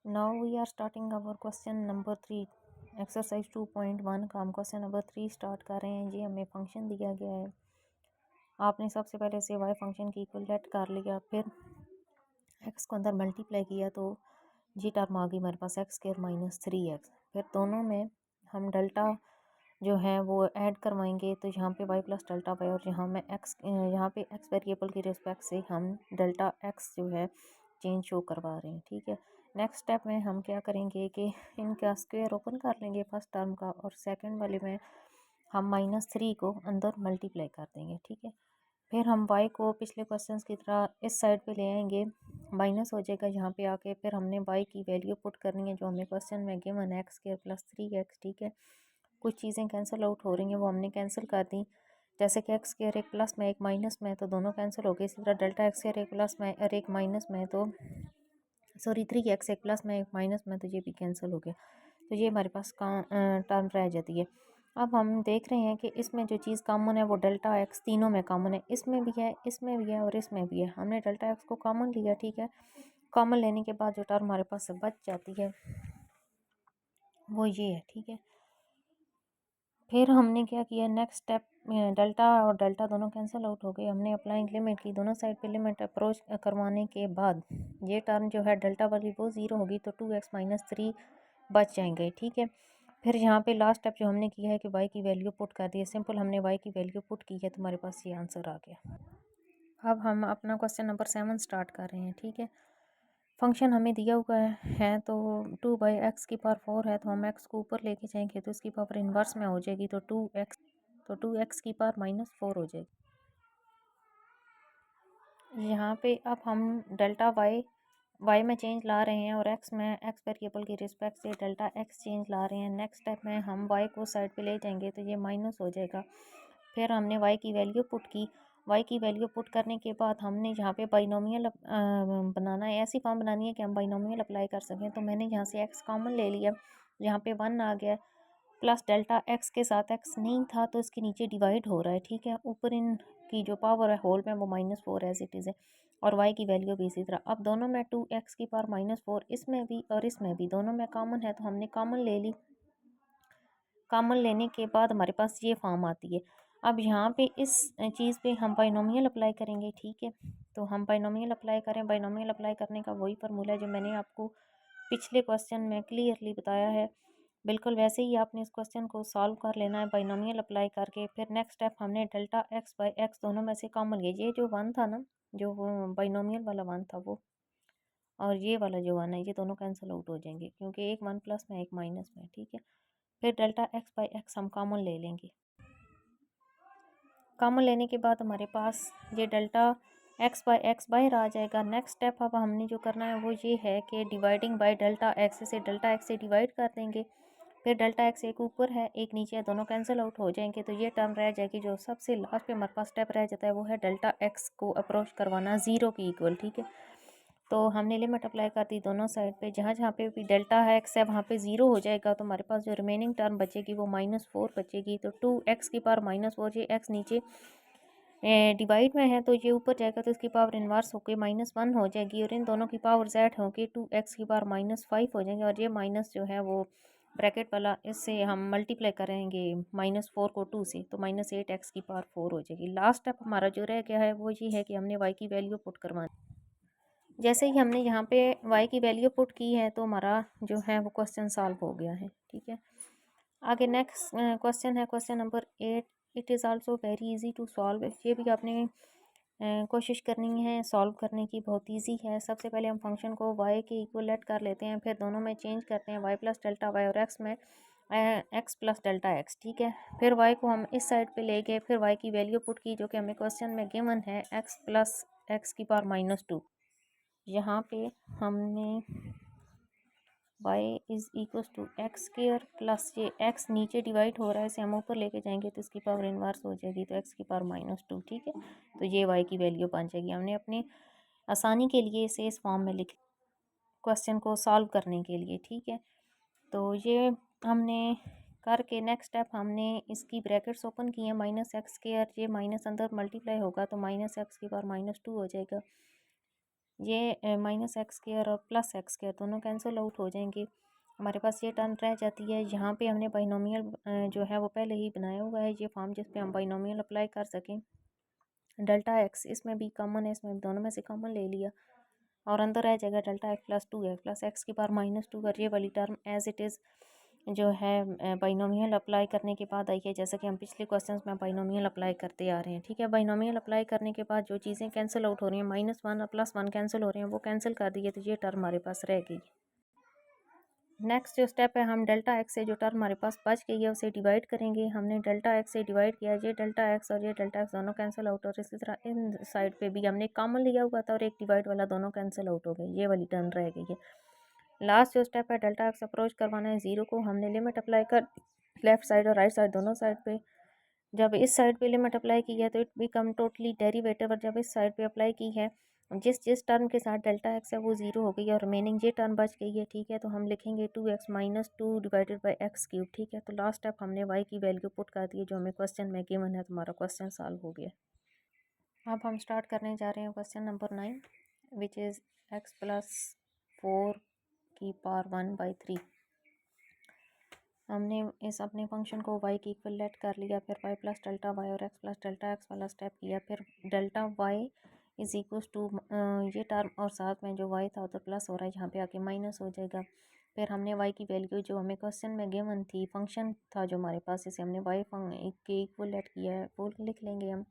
Now we are starting our question number 3 exercise 2.1 का हम question number 3 start कर रहे हैं जी। हमें फंक्शन दिया गया है, आपने सबसे पहले से वाई फंक्शन की इक्वलेट कर लिया, फिर एक्स को अंदर मल्टीप्लाई किया तो जी टर्म आ गई हमारे पास एक्स स्क्वायर माइनस 3x। फिर दोनों में हम डेल्टा जो है वो ऐड करवाएंगे, तो यहाँ पे y प्लस डेल्टा वाई और यहाँ पे x वेरिएबल की रिस्पेक्ट से हम डेल्टा x जो है चेंज शो करवा रहे हैं। ठीक है, नेक्स्ट स्टेप में हम क्या करेंगे कि इनका स्क्वायर ओपन कर लेंगे फर्स्ट टर्म का, और सेकंड वाले में हम -3 को अंदर मल्टीप्लाई कर देंगे। ठीक है, फिर हम y को पिछले क्वेश्चंस की तरह इस साइड पे ले आएंगे, माइनस हो जाएगा यहाँ पे आके। फिर हमने y की वैल्यू पुट करनी है जो हमें क्वेश्चन में गिवन है, एक्स स्क्वायर प्लस 3x। ठीक है, कुछ चीज़ें कैंसिल आउट हो रही हैं, वो हमने कैंसिल कर दी, जैसे कि एक्स स्क्वायर एक प्लस में एक माइनस में, तो दोनों कैंसिल हो गए। इसी तरह डेल्टा एक्स स्क्वायर एक प्लस में और एक माइनस में, तो 3x एक प्लस में एक माइनस में, तो ये भी कैंसिल हो गया। तो ये हमारे पास टर्म रह जाती है। अब हम देख रहे हैं कि इसमें जो चीज़ कॉमन है वो डेल्टा एक्स तीनों में कॉमन है, इसमें भी है, इसमें भी है और इसमें भी है। हमने डेल्टा एक्स को कॉमन लिया। ठीक है, कॉमन लेने के बाद जो टर्म हमारे पास से बच जाती है वो ये है। ठीक है, फिर हमने क्या किया, नेक्स्ट स्टेप, डेल्टा और डेल्टा दोनों कैंसिल आउट हो गए। हमने अप्लाइंग लिमिट की, दोनों साइड पे लिमिट अप्रोच करवाने के बाद ये टर्म जो है डेल्टा वाली वो 0 होगी, तो 2x माइनस 3 बच जाएंगे। ठीक है, फिर यहाँ पे लास्ट स्टेप जो हमने किया है कि y की वैल्यू पुट कर दी है, सिंपल हमने y की वैल्यू पुट की है, तो हमारे पास ये आंसर आ गया। अब हम अपना क्वेश्चन नंबर 7 स्टार्ट कर रहे हैं। ठीक है, फंक्शन हमें दिया हुआ है तो 2/x की पावर 4 है, तो हम x को ऊपर लेके जाएंगे तो इसकी पावर इन्वर्स में हो जाएगी, तो 2x की पावर -4 हो जाएगी। यहाँ पे अब हम डेल्टा y में चेंज ला रहे हैं और x वेरिएबल की रिस्पेक्ट से डेल्टा x चेंज ला रहे हैं। नेक्स्ट स्टेप में हम y को साइड पे ले जाएंगे तो ये माइनस हो जाएगा। फिर हमने y की वैल्यू पुट की, y की वैल्यू पुट करने के बाद हमने यहाँ पे बाइनोमियल बनाना है, ऐसी फॉर्म बनानी है कि हम बाइनोमियल अप्लाई कर सकें। तो मैंने यहाँ से x कॉमन ले लिया, यहाँ पे 1 आ गया, प्लस डेल्टा x के साथ x नहीं था तो इसके नीचे डिवाइड हो रहा है। ठीक है, ऊपर इन की जो पावर है होल में वो -4 एज इट इज़ है, और y की वैल्यू भी इसी तरह। अब दोनों में 2x की पावर -4, इसमें भी और इसमें भी, दोनों में कॉमन है, तो हमने कॉमन ले ली। कॉमन लेने के बाद हमारे पास ये फॉर्म आती है। अब यहाँ पे इस चीज़ पे हम बाइनोमियल अप्लाई करेंगे। ठीक है, तो हम बाइनोमियल अप्लाई करें, बाइनोमियल अप्लाई करने का वही फार्मूला है जो मैंने आपको पिछले क्वेश्चन में क्लियरली बताया है, बिल्कुल वैसे ही आपने इस क्वेश्चन को सॉल्व कर लेना है बाइनोमियल अप्लाई करके। फिर नेक्स्ट स्टेप हमने डेल्टा एक्स बाई एक्स दोनों में से कॉमन लिया, ये जो 1 था ना, जो बाइनोमियल वाला 1 था वो, और ये वाला जो 1 है, ये दोनों कैंसिल आउट हो जाएंगे क्योंकि एक 1 प्लस में एक माइनस में। ठीक है, फिर डेल्टा एक्स बाई एक्स हम कॉमन ले लेंगे। कॉमन लेने के बाद हमारे पास ये डेल्टा एक्स बाई एक्स बाहर आ जाएगा। नेक्स्ट स्टेप अब हमने जो करना है वो ये है कि डिवाइडिंग बाय डेल्टा एक्स से डेल्टा एक्स से डिवाइड कर देंगे। फिर डेल्टा एक्स एक ऊपर है एक नीचे है, दोनों कैंसिल आउट हो जाएंगे, तो ये टर्म रह जाएगी। जो सबसे लास्ट पे हमारे पास स्टेप रह जाता है वो है डेल्टा एक्स को अप्रोच करवाना 0 की इक्वल। ठीक है, तो हमने लिमिट अप्लाई कर दी दोनों साइड पे, जहाँ जहाँ पे भी डेल्टा है एक्स है वहाँ पे 0 हो जाएगा, तो हमारे पास जो रिमेनिंग टर्म बचेगी वो -4 बचेगी। तो 2x की पावर -4, ये x नीचे डिवाइड में है तो ये ऊपर जाएगा, तो इसकी पावर इन्वर्स होकर -1 हो जाएगी, और इन दोनों की पावर z होगी 2x की पावर -5 हो जाएंगे, और ये माइनस जो है वो ब्रैकेट वाला, इससे हम मल्टीप्लाई करेंगे -4 को 2 से, तो -8x की पावर 4 हो जाएगी। लास्ट स्टेप हमारा जो रह गया है वो ये है कि हमने y की वैल्यू पुट करवानी। जैसे ही हमने यहाँ पे y की वैल्यू पुट की है तो हमारा जो है वो क्वेश्चन सॉल्व हो गया है। ठीक है, आगे नेक्स्ट क्वेश्चन है question number 8। It is also very easy to solve, ये भी आपने कोशिश करनी है सॉल्व करने की, बहुत इजी है। सबसे पहले हम फंक्शन को y के इक्वलेट कर लेते हैं, फिर दोनों में चेंज करते हैं, y प्लस डेल्टा y और x में x प्लस डेल्टा x। ठीक है, फिर y को हम इस साइड पे ले गए, फिर y की वैल्यू पुट की जो कि हमें क्वेश्चन में गिवन है, x प्लस x की पावर -2। यहाँ पे हमने y is equal to x square plus ये x नीचे डिवाइड हो रहा है, इसे हम ऊपर लेके जाएंगे तो इसकी पावर इन्वर्स हो जाएगी, तो x की पावर -2। ठीक है, तो ये y की वैल्यू बन जाएगी। हमने अपने आसानी के लिए इसे इस फॉर्म में लिख क्वेश्चन को सॉल्व करने के लिए। ठीक है, तो ये हमने करके नेक्स्ट स्टेप हमने इसकी ब्रैकेट्स ओपन किए, -x स्क्वायर, ये माइनस अंदर मल्टीप्लाई होगा तो -x की पावर -2 हो जाएगा। ये माइनस एक्स स्क्वायर और प्लस एक्स स्क्वायर दोनों कैंसिल आउट हो जाएंगे। हमारे पास ये टर्म रह जाती है। यहाँ पे हमने बाइनोमियल जो है वो पहले ही बनाया हुआ है, ये फॉर्म जिस पे हम बाइनोमियल अप्लाई कर सकें। डेल्टा एक्स इसमें भी कॉमन है, इसमें दोनों में से कॉमन ले लिया और अंदर रह जाएगा delta x plus 2 x plus x की पावर -2। और ये वाली टर्म एज इट इज़ जो है बाइनोमियल अप्लाई करने के बाद आई है, जैसा कि हम पिछले क्वेश्चंस में बाइनोमियल अप्लाई करते आ रहे हैं। ठीक है, बाइनोमियल अप्लाई करने के बाद जो चीज़ें कैंसिल आउट हो रही हैं, -1 और +1 कैंसिल हो रहे हैं, वो कैंसिल कर दिए तो ये टर्म हमारे पास रह गई। नेक्स्ट जो स्टेप है, हम डेल्टा एक्स से जो टर्म हमारे पास बच गई है उसे डिवाइड करेंगे। हमने डेल्टा एक्स से डिवाइड किया, ये डेल्टा एक्स और ये डेल्टा एक्स दोनों कैंसिल आउट। और इसी तरह इन साइड पे भी हमने कॉमन लिया हुआ था और एक डिवाइड वाला, दोनों कैंसिल आउट हो गए, ये वाली टर्म रह गई है। लास्ट जो स्टेप है, डेल्टा एक्स अप्रोच करवाना है 0 को। हमने लिमिट अप्लाई कर लेफ्ट साइड और राइट साइड दोनों साइड पे। जब इस साइड पे लिमिट अप्लाई की है तो इट बिकम टोटली डेरिवेटिव, और जब इस साइड पे अप्लाई की है जिस जिस टर्म के साथ डेल्टा एक्स है वो 0 हो गई है और रिमेनिंग ये टर्म बच गई है। ठीक है, तो हम लिखेंगे 2x - 2 divided by x cube. ठीक है, तो लास्ट स्टेप हमने y की वैल्यू पुट कर दी है जो हमें क्वेश्चन में गिवन है, तुम्हारा क्वेश्चन सॉल्व हो गया। अब हम स्टार्ट करने जा रहे हैं question number 9 which is x + 4 की पावर 1/3। हमने इस अपने फंक्शन को y की इक्वल लेट कर लिया, फिर y + डेल्टा y और x + डेल्टा x वाला स्टेप किया, फिर delta y is equal to ये टर्म और साथ में जो y था तो प्लस हो रहा है, यहाँ पे आके माइनस हो जाएगा। फिर हमने y की वैल्यू जो हमें क्वेश्चन में गिवन थी, फंक्शन था जो हमारे पास, इसे हमने y के इक्वल लेट किया है, वो लिख लेंगे हम।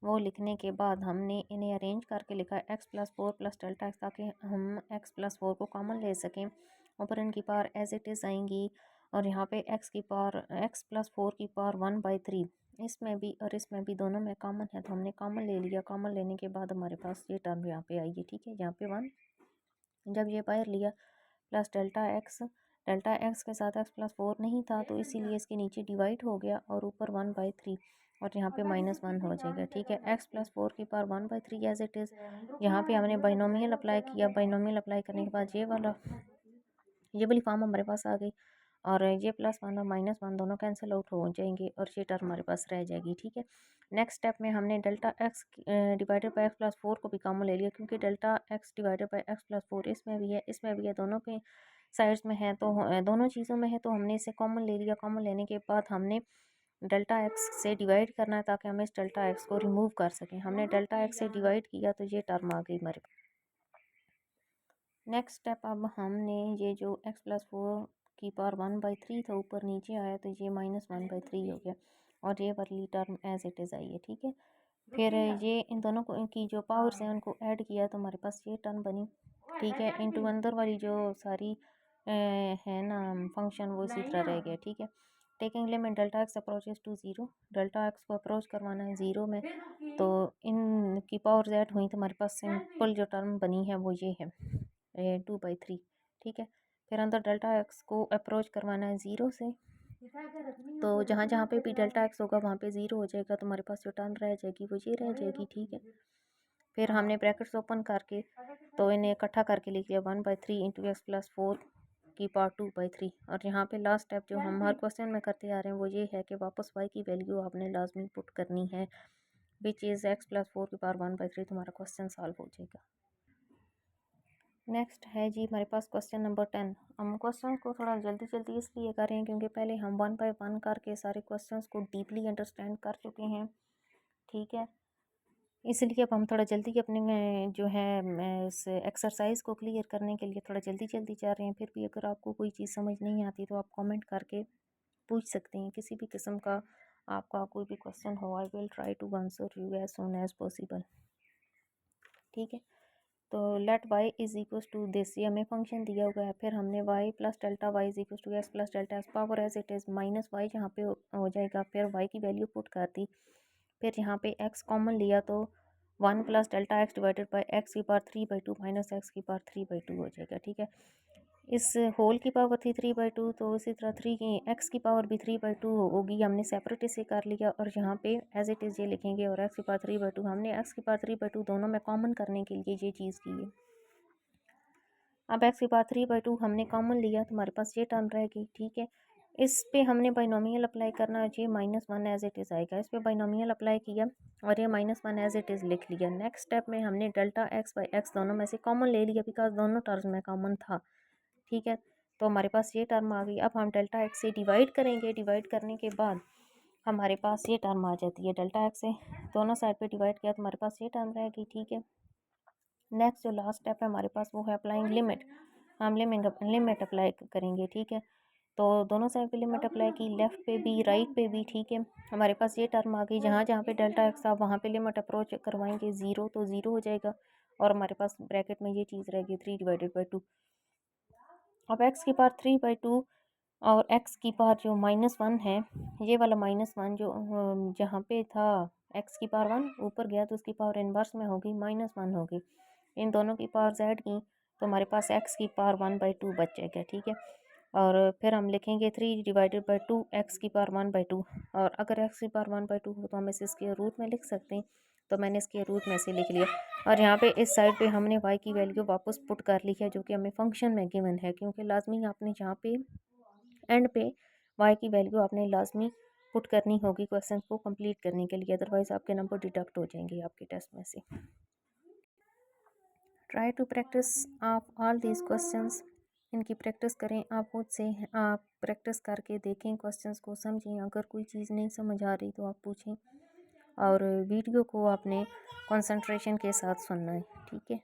वो लिखने के बाद हमने इन्हें अरेंज करके लिखा है x + 4 + डेल्टा x, ताकि हम x + 4 को कॉमन ले सकें। ऊपर इनकी पावर एज इट इज़ आएंगी और यहाँ पे x + 4 की पावर 1/3 इसमें भी और इसमें भी दोनों में कॉमन है, तो हमने कॉमन ले लिया। कॉमन लेने के बाद हमारे पास ये टर्म यहाँ पे आई है। ठीक है, यहाँ पे 1, जब ये बाहर लिया प्लस डेल्टा एक्स के साथ x + 4 नहीं था तो इसीलिए इसके नीचे डिवाइड हो गया और ऊपर 1/3 और यहाँ पे -1 हो जाएगा। ठीक है, x + 4 की पावर 1/3 एज इट इज़। यहाँ पे हमने बाइनोमियल अप्लाई किया, बाइनोमियल अप्लाई करने के बाद ये वाली फॉर्म हमारे पास आ गई और ये +1 और -1 दोनों कैंसिल आउट हो जाएंगे और ये टर्म हमारे पास रह जाएगी। ठीक है, नेक्स्ट स्टेप में हमने delta x divided by x + 4 को भी कॉमन ले लिया, क्योंकि delta x divided by x + 4 इसमें भी है, इसमें भी है, दोनों के साइड्स में है, तो दोनों चीज़ों में है, तो हमने इसे कॉमन ले लिया। कॉमन लेने के बाद हमने डेल्टा x से डिवाइड करना है ताकि हम इस डेल्टा x को रिमूव कर सकें। हमने डेल्टा x से डिवाइड किया तो ये टर्म आ गई हमारे पास। नेक्स्ट स्टेप, अब हमने ये जो x + 4 की पावर 1/3 था ऊपर नीचे आया तो ये -1/3 हो गया और ये वाली टर्म एज इट इज़ आई है। ठीक है, फिर ये इन दोनों को की जो पावर्स हैं उनको ऐड किया तो हमारे पास ये टर्म बनी। ठीक है, इनटू अंदर वाली जो सारी है ना फंक्शन वो इसी तरह रह गया। ठीक है, taking limit delta x approaches to 0, delta x को अप्रोच करवाना है 0 में, तो इन की पावर्स ऐड हुई तो हमारे पास सिंपल जो टर्म बनी है वो ये है 2/3। ठीक है, फिर अंदर डेल्टा एक्स को अप्रोच करवाना है 0 से, तो जहाँ जहाँ पे भी डेल्टा एक्स होगा वहाँ पे 0 हो जाएगा, तो हमारे पास जो टर्म रह जाएगी वो ये रह जाएगी। ठीक है, फिर हमने ब्रैकेट्स ओपन करके तो इन्हें इकट्ठा करके लिख लिया 1/3 × x + 4 की पावर 2/3। और यहाँ पे लास्ट स्टेप जो हम हर क्वेश्चन में करते आ रहे हैं वो ये है कि वापस y की वैल्यू आपने लाजमी पुट करनी है, विच इज़ x + 4 की पावर 1/3, तुम्हारा क्वेश्चन सॉल्व हो जाएगा। नेक्स्ट है जी हमारे पास क्वेश्चन नंबर 10। हम क्वेश्चन को थोड़ा जल्दी जल्दी इसलिए कर रहे हैं क्योंकि पहले हम 1 बाय 1 करके सारे क्वेश्चंस को डीपली अंडरस्टैंड कर चुके हैं। ठीक है, इसलिए अब हम थोड़ा जल्दी अपने जो है इस एक्सरसाइज को क्लियर करने के लिए थोड़ा जल्दी जल्दी जा रहे हैं। फिर भी अगर आपको कोई चीज़ समझ नहीं आती तो आप कमेंट करके पूछ सकते हैं, किसी भी किस्म का आपका कोई भी क्वेश्चन हो, I will try to answer you as soon as possible. ठीक है, तो let y is equal to this, ये हमें फंक्शन दिया हुआ है। फिर हमने y + delta y is equal to x + delta x power as it is -y जहाँ पे हो जाएगा, फिर y की वैल्यू पुट कर दी। फिर यहाँ पे x कॉमन लिया तो 1 + delta x divided by x की पावर 3/2 -x की पावर 3/2 हो जाएगा। ठीक है, इस होल की पावर थी 3/2, तो इसी तरह x की पावर भी 3/2 होगी, हमने सेपरेट इसे कर लिया और यहाँ पे एज इट इज़ ये लिखेंगे और x की पावर 3/2 हमने x की पावर 3/2 दोनों में कॉमन करने के लिए ये चीज़ की है। अब x की पावर 3/2 हमने कॉमन लिया तो हमारे पास ये टर्म रहेगी। ठीक है, इस पे हमने बाइनोमियल अप्लाई करना है, ये -1 एज इट इज़ आएगा। इस पे बाइनोमियल अप्लाई किया और ये -1 एज इट इज़ लिख लिया। नेक्स्ट स्टेप में हमने डेल्टा एक्स बाई एक्स दोनों में से कॉमन ले लिया बिकॉज दोनों टर्म में कॉमन था, ठीक है। तो हमारे पास ये टर्म आ गई। अब हम डेल्टा एक्स से डिवाइड करेंगे, डिवाइड करने के बाद हमारे पास ये टर्म आ जाती है। डेल्टा एक्स से दोनों साइड पे डिवाइड किया तो हमारे पास ये टर्म रहेगी, ठीक है। नेक्स्ट जो लास्ट स्टेप है हमारे पास वो है अप्लाइंग लिमिट। हम लिमिट अप्लाई करेंगे, ठीक है। तो दोनों साइड पे लिमिट अप्लाई की, लेफ़्ट पे भी राइट पे भी, ठीक है। हमारे पास ये टर्म आ गई, जहाँ जहाँ पे डेल्टा एक्स था वहाँ पे लिमिट अप्रोच करवाएंगे 0 तो 0 हो जाएगा और हमारे पास ब्रैकेट में ये चीज़ रहेगी 3/2। अब एक्स की पावर 3/2 और एक्स की पावर जो -1 है, ये वाला -1 जो जहाँ पे था एक्स की पावर 1 ऊपर गया तो उसकी पावर इन्वर्स में होगी -1 होगी। इन दोनों की पावर ऐड की तो हमारे पास एक्स की पावर 1/2 बच जाएगा, ठीक है। और फिर हम लिखेंगे 3/2 एक्स की पावर 1/2 और अगर एक्स की पावर 1/2 हो तो हम इसे स्क्वायर रूट में लिख सकते हैं, तो मैंने स्क्वायर रूट में से लिख लिया। और यहाँ पे इस साइड पे हमने वाई की वैल्यू वापस पुट कर ली है जो कि हमें फंक्शन में गिवन है, क्योंकि लाजमी आपने जहाँ पे एंड पे वाई की वैल्यू आपने लाजमी पुट करनी होगी क्वेश्चन को कंप्लीट करने के लिए, अदरवाइज़ आपके नंबर डिडक्ट हो जाएंगे आपके टेस्ट में से। ट्राई टू प्रैक्टिस आप ऑल दीज क्वेश्चंस, इनकी प्रैक्टिस करें आप खुद से। आप प्रैक्टिस करके देखें, क्वेश्चंस को समझें। अगर कोई चीज़ नहीं समझ आ रही तो आप पूछें और वीडियो को आपने कंसंट्रेशन के साथ सुनना है, ठीक है।